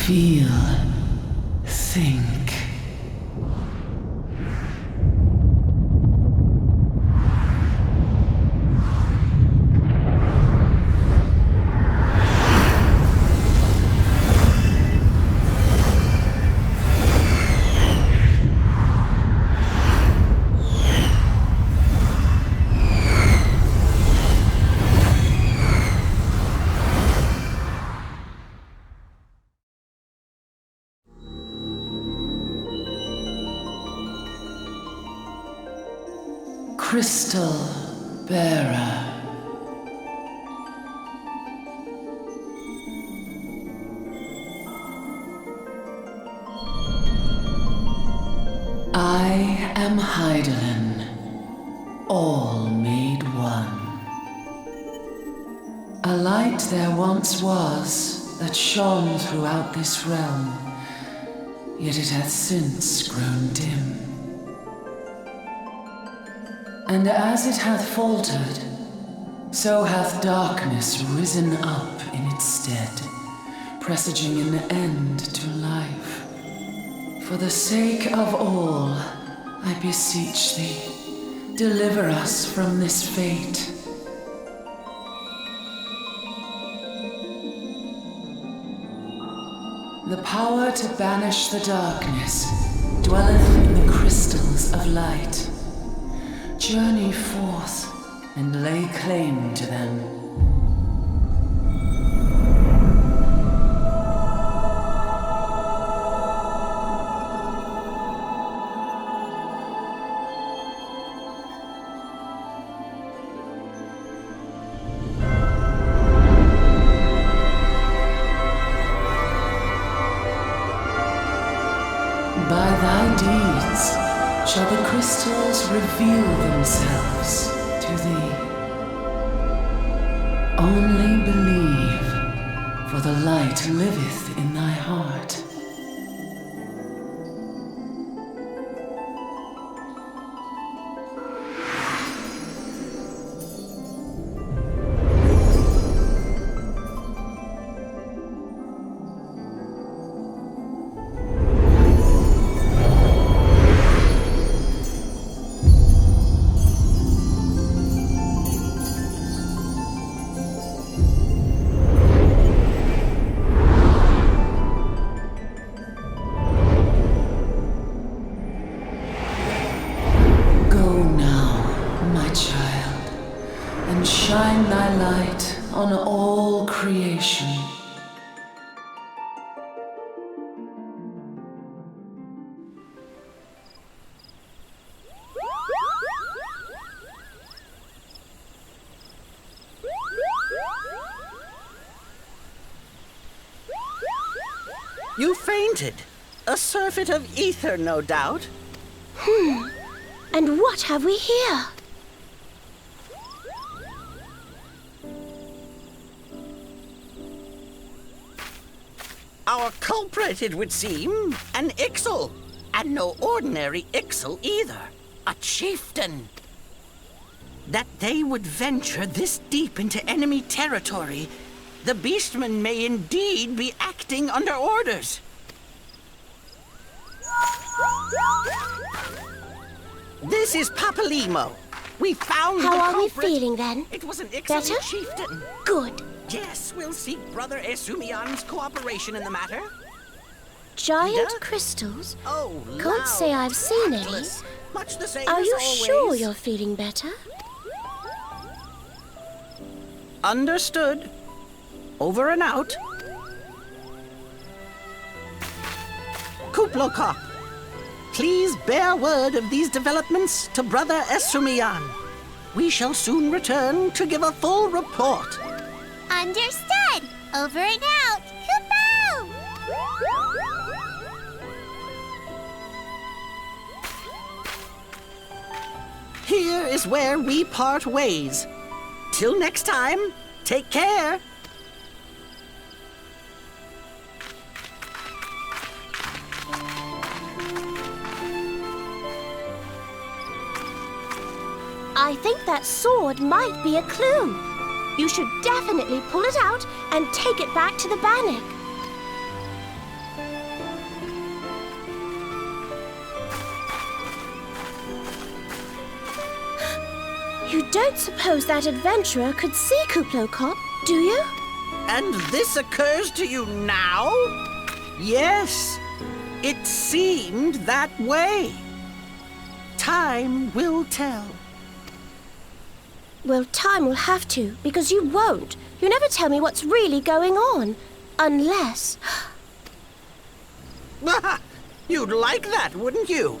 Feel. Think. Crystal Bearer. I am Hydaelyn, all made one. A light there once was that shone throughout this realm, yet it hath since grown dim. And as it hath faltered, so hath darkness risen up in its stead, presaging an end to life. For the sake of all, I beseech thee, deliver us from this fate. The power to banish the darkness dwelleth in the crystals of light. Journey forth and lay claim to them. By thy deeds shall the crystals reveal themselves to thee. Only believe, for the light liveth in thy heart. Shine thy light on all creation. You fainted. A surfeit of ether, no doubt. And what have we here? Our culprit, it would seem, an Ixal. And no ordinary Ixal either. A chieftain. That they would venture this deep into enemy territory, the beastmen may indeed be acting under orders. This is Papalimo. We found How the are we culprit. feeling then? It was an Ixal Better? chieftain. Good. Yes, we'll seek Brother Esumian's cooperation in the matter. Giant Yeah? crystals? Oh, Can't say I've seen any. tactless. Much the same Are as you always. sure you're feeling better? Understood. Over and out. Kuplokop, please bear word of these developments to Brother Esumian. We shall soon return to give a full report. Understood. Over and out. Kaboom! Here is where we part ways. Till next time, take care. I think that sword might be a clue. You should definitely pull it out and take it back to the Bannock. You don't suppose that adventurer could see Kuplokop, do you? And this occurs to you now? Yes, it seemed that way. Time will tell. Well, time will have to, because you won't. You never tell me what's really going on. Unless... You'd like that, wouldn't you?